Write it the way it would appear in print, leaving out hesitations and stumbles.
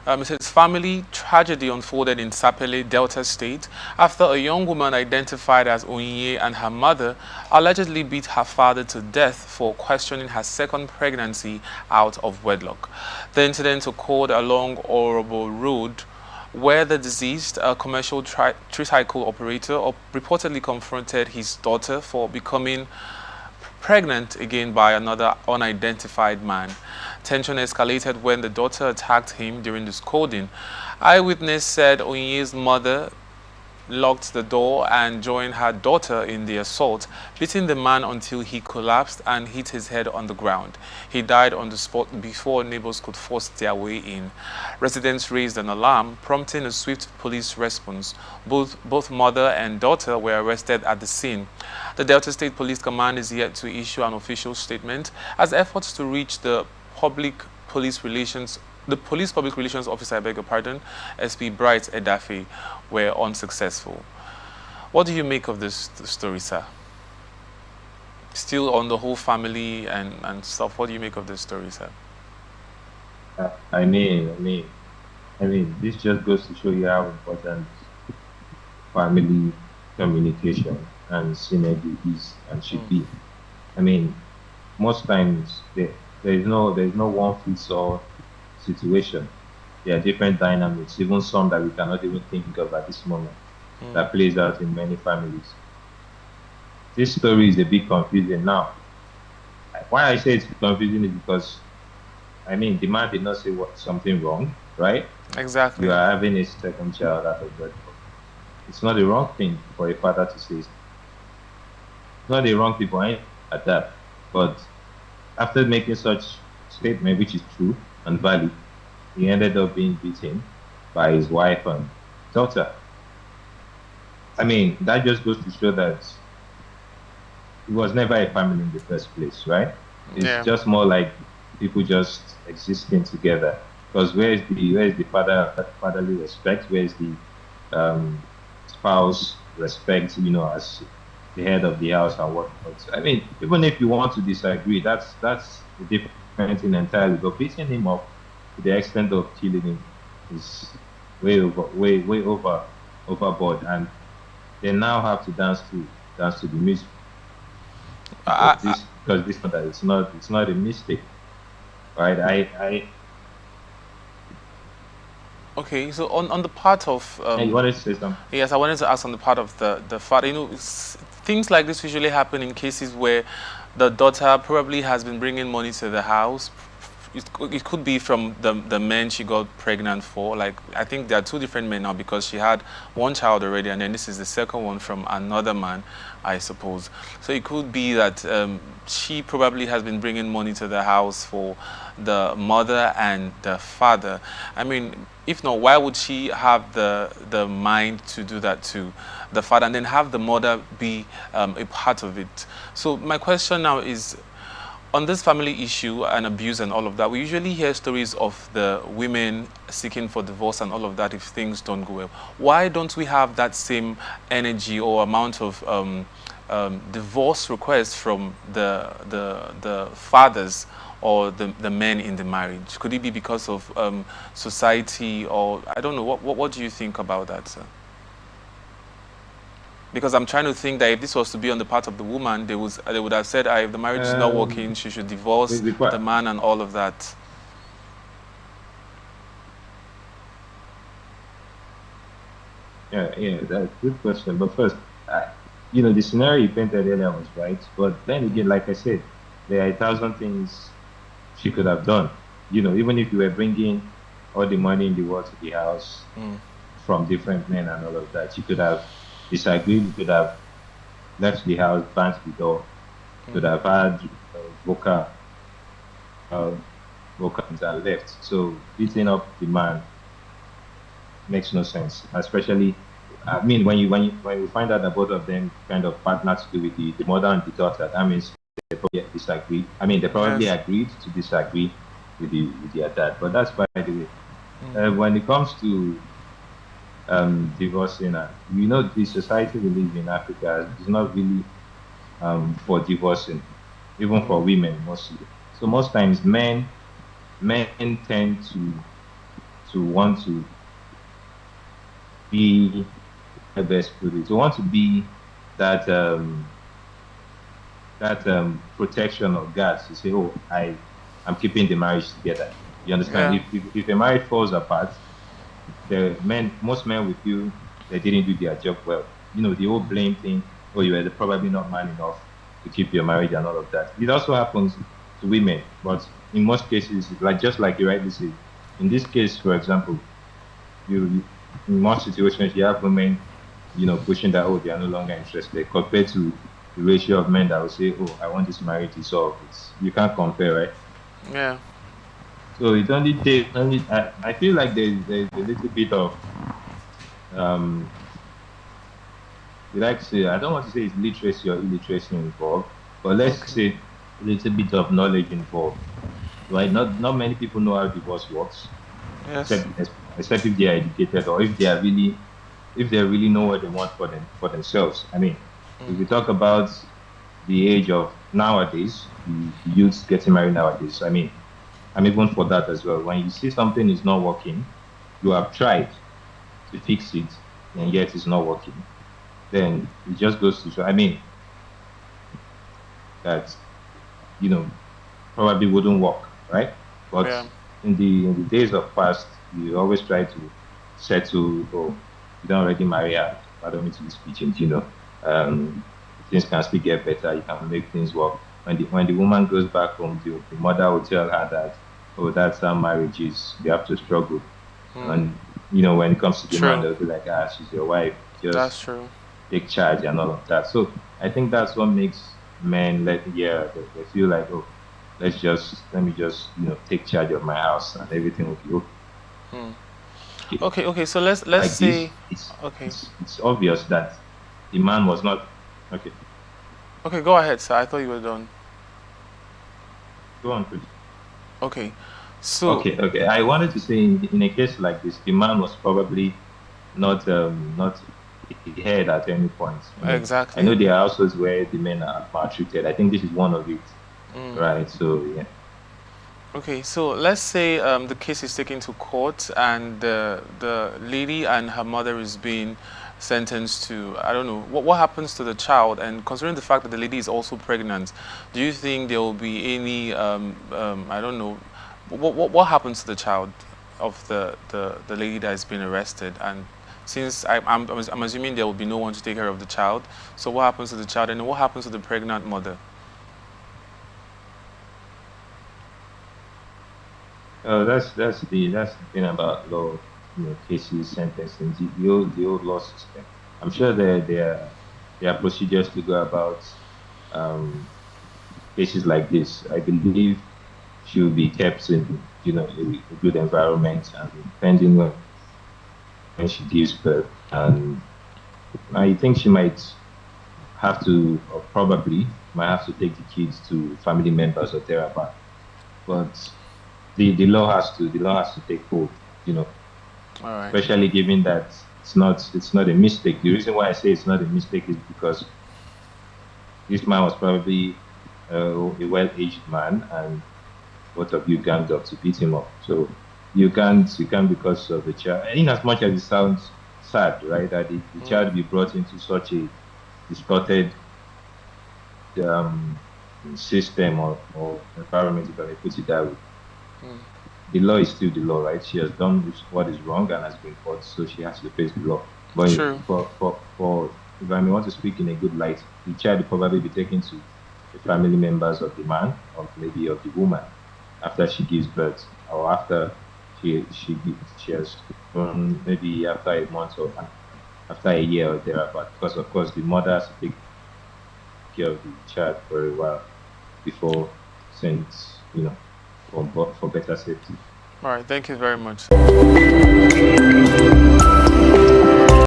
It says family tragedy unfolded in Sapele, Delta State, after a young woman identified as Onyinye and her mother allegedly beat her father to death for questioning her second pregnancy out of wedlock. The incident occurred along Orobo Road, where the deceased, a commercial tricycle operator, reportedly confronted his daughter for becoming pregnant again by another unidentified man. Tension escalated when the daughter attacked him during the scolding. Eyewitness said Onyinye's mother locked the door and joined her daughter in the assault, beating the man until he collapsed and hit his head on the ground. He died on the spot before neighbors could force their way in. Residents raised an alarm, prompting a swift police response. Both mother and daughter were arrested at the scene. The Delta State Police Command is yet to issue an official statement as efforts to reach the police public relations officer, I beg your pardon, SP Bright Edafe, were unsuccessful. What do you make of this story, sir? Still on the whole family and stuff. What do you make of this story, sir? I mean, this just goes to show you how important family communication and synergy is and should be. I mean, most times there is no one fits all situation. There are different dynamics, even some that we cannot even think of at this moment, that plays out in many families. This story is a bit confusing now. Why I say it's confusing is because, I mean, the man did not say something wrong, right? Exactly. You are having a second child out of wedlock. It's not a wrong thing for a father to say. It's not a wrong thing for him at that. But after making such statement, which is true and valid, he ended up being beaten by his wife and daughter. I mean, that just goes to show that it was never a family in the first place, right? It's just more like people just existing together. Because where is the fatherly respect? Where is the spouse respect? As the head of the house and whatnot. I mean, even if you want to disagree, that's a different thing entirely. But beating him up to the extent of killing him is way overboard, and they now have to dance to the music. Because this that it's not a mistake, right? Okay, so on the part of you wanted to say something? yes, I wanted to ask on the part of the father. Things like this usually happen in cases where the daughter probably has been bringing money to the house. It could be from the men she got pregnant for. Like, I think there are two different men now because she had one child already, and then this is the second one from another man, I suppose. So it could be that she probably has been bringing money to the house for the mother and the father. I mean, if not, why would she have the mind to do that to the father and then have the mother be a part of it? So my question now is, on this family issue and abuse and all of that, we usually hear stories of the women seeking for divorce and all of that if things don't go well. Why don't we have that same energy or amount of divorce requests from the fathers or the men in the marriage? Could it be because of society, or I don't know? What do you think about that, sir? Because I'm trying to think that if this was to be on the part of the woman, they would have said, if the marriage is not working, she should divorce the man and all of that. Yeah, that's a good question. But first, the scenario you painted earlier was right. But then again, like I said, there are 1,000 things she could have done. Even if you were bringing all the money in the world to the house from different men and all of that, she could have disagreed. You could have left the house, banged the door. You could have had vocals and left. So beating up the man makes no sense. Especially, I mean, when you find out that both of them kind of partnered to do with the mother and the daughter, that means they probably disagree. I mean, they probably agreed to disagree with their dad. But that's by the way. When it comes to divorcing, the society we live in Africa is not really for divorcing, even for women mostly. So most times men tend to want to be the best put it, to want to be that protection or guards to say, oh, I'm keeping the marriage together. You understand? Yeah. If a marriage falls apart, most men will feel they didn't do their job well. You know, the whole blame thing, or you were probably not man enough to keep your marriage and all of that. It also happens to women, but in most cases, like just like you rightly said, in this case, for example, in most situations you have women, pushing that, oh, they are no longer interested, compared to the ratio of men that will say, oh, I want this marriage to solve. You can't compare, right? Yeah. So it only takes I feel like there's a little bit of we like to say, I don't want to say it's literacy or illiteracy involved, but let's Okay. say a little bit of knowledge involved, right? Not many people know how divorce works, Yes. except if they are educated or if they really know what they want for themselves. I mean, if we talk about the age of nowadays, the youths getting married nowadays, I mean, I'm even for that as well. When you see something is not working, you have tried to fix it, and yet it's not working, then it just goes to show. I mean, that probably wouldn't work, right? But Yeah. in the days of past, you always try to settle. Oh, you don't already marry her. I don't need to be speaking. Things can still get better. You can make things work. When the woman goes back home, the mother will tell her that, oh, that's how marriage is. You have to struggle. And when it comes to the man, True. they'll be like, ah, she's your wife. Just That's true. take charge and all of that. So I think that's what makes men they feel like, oh, let me just take charge of my house and everything will be okay. Okay. Okay. So let's Like this, say. Okay. it's obvious that the man was not okay. Okay. Go ahead, sir. I thought you were done. Go on, please. Okay. So. Okay. I wanted to say in a case like this, the man was probably not the head at any point. I mean, I Exactly. know there are households where the men are maltreated. I think this is one of it. Right. So yeah. Okay, so let's say the case is taken to court and the lady and her mother is being sentenced to, I don't know, what happens to the child? And considering the fact that the lady is also pregnant, do you think there will be any, I don't know, what happens to the child of the lady that has been arrested? And since I'm assuming there will be no one to take care of the child, so what happens to the child and what happens to the pregnant mother? That's the thing about law, cases, sentencing, the old law system. I'm sure there are procedures to go about um, cases like this. I believe she will be kept in a good environment and depending when she gives birth. And I think she might have to, or probably might have to take the kids to family members or thereabout. But the law has to take hold, you know, All right. especially given that it's not a mistake. The reason why I say it's not a mistake is because this man was probably a well-aged man, and both of you ganged up to beat him up. So you can't because of the child. In as much as it sounds sad, right, that the child be brought into such a distorted um, system or environment, if I may put it that way. The law is still the law, right? She has done what is wrong and has been caught, so she has to face the law. But True. for if I may want to speak in a good light, the child will probably be taken to the family members of the man or maybe of the woman after she gives birth or after she has maybe after a month or after a year or thereabout. Because of course the mother has to take care of the child for a while before sent, for better safety. All right. Thank you very much.